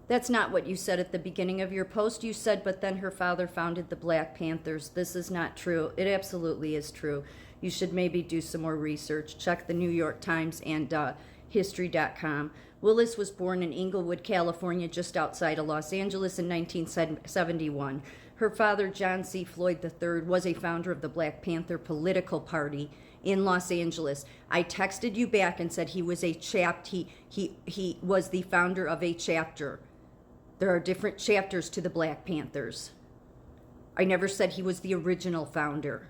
That's not what you said at the beginning of your post. You said, but then her father founded the Black Panthers. This is not true. It absolutely is true. You should maybe do some more research. Check the New York Times and history.com. Willis was born in Inglewood, California, just outside of Los Angeles in 1971. Her father, John C. Floyd III, was a founder of the Black Panther political party in Los Angeles. I texted you back and said he was he was the founder of a chapter. There are different chapters to the Black Panthers. I never said he was the original founder.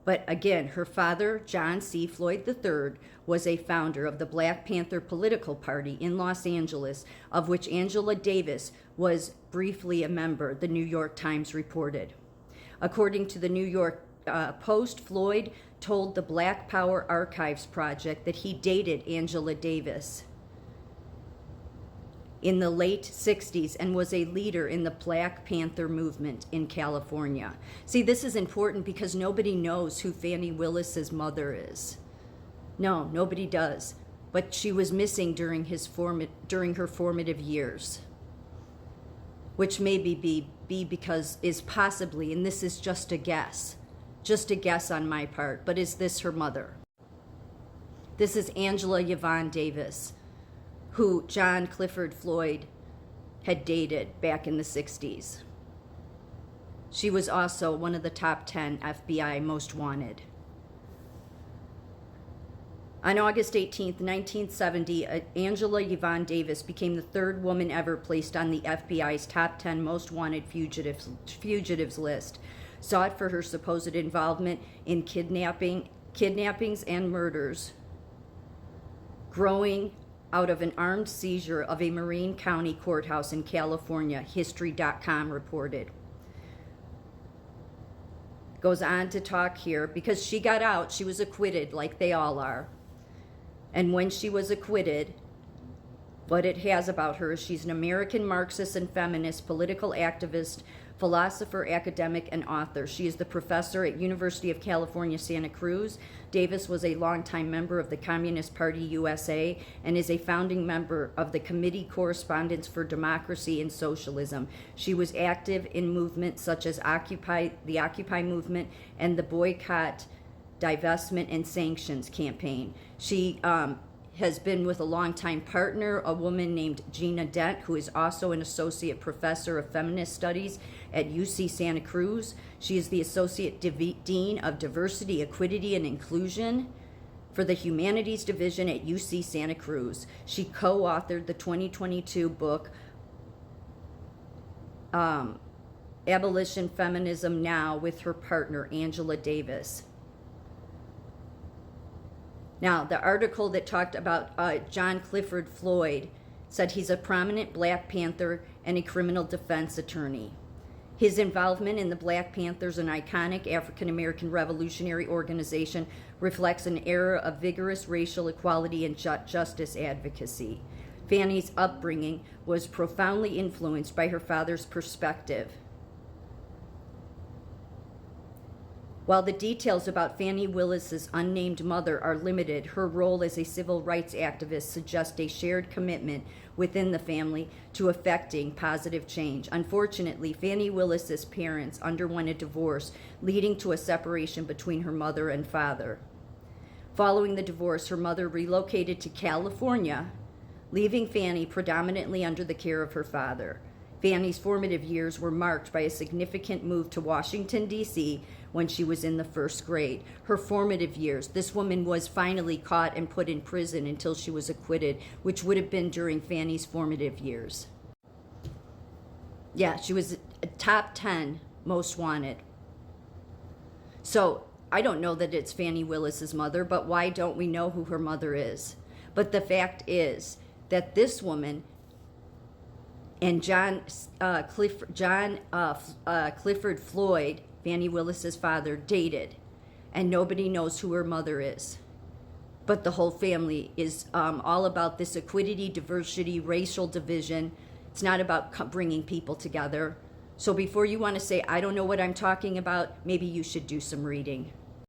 But again, her father, John C. Floyd III, was a founder of the Black Panther political party in Los Angeles, of which Angela Davis was briefly a member, the New York Times reported. According to the New York Post, Floyd told the Black Power Archives Project that he dated Angela Davis in the late 60s and was a leader in the Black Panther movement in California. See, this is important because nobody knows who Fani Willis's mother is. No, nobody does. But she was missing during her formative years, which maybe be because is possibly, and this is just a guess on my part, but is this her mother? This is Angela Yvonne Davis, who John Clifford Floyd had dated back in the 60s. She was also one of the top 10 FBI most wanted. On August 18th, 1970, Angela Yvonne Davis became the third woman ever placed on the FBI's top 10 most wanted fugitives list, sought for her supposed involvement in kidnappings and murders, growing out of an armed seizure of a Marin County courthouse in California, History.com reported. Goes on to talk here, because she got out, she was acquitted like they all are. And when she was acquitted, what it has about her is she's an American Marxist and feminist, political activist, philosopher, academic, and author. She is the professor at University of California, Santa Cruz. Davis was a longtime member of the Communist Party USA and is a founding member of the Committee Correspondence for Democracy and Socialism. She was active in movements such as the Occupy movement and the Boycott, Divestment, and Sanctions campaign. She has been with a longtime partner, a woman named Gina Dent, who is also an associate professor of feminist studies at UC Santa Cruz. She is the associate dean of diversity, equity, and inclusion for the humanities division at UC Santa Cruz. She co-authored the 2022 book, Abolition Feminism Now, with her partner, Angela Davis. Now, the article that talked about John Clifford Floyd said he's a prominent Black Panther and a criminal defense attorney. His involvement in the Black Panthers, an iconic African-American revolutionary organization, reflects an era of vigorous racial equality and justice advocacy. Fani's upbringing was profoundly influenced by her father's perspective. While the details about Fani Willis's unnamed mother are limited, her role as a civil rights activist suggests a shared commitment within the family to effecting positive change. Unfortunately, Fani Willis's parents underwent a divorce, leading to a separation between her mother and father. Following the divorce, her mother relocated to California, leaving Fani predominantly under the care of her father. Fani's formative years were marked by a significant move to Washington, D.C., when she was in the first grade. Her formative years, this woman was finally caught and put in prison until she was acquitted, which would have been during Fani's formative years. Yeah, she was a top 10 most wanted. So I don't know that it's Fani Willis's mother, but why don't we know who her mother is? But the fact is that this woman and John Clifford Floyd, Fani Willis's father, dated, and nobody knows who her mother is. But the whole family is all about this equity, diversity, racial division. It's not about bringing people together. So before you want to say, I don't know what I'm talking about, maybe you should do some reading.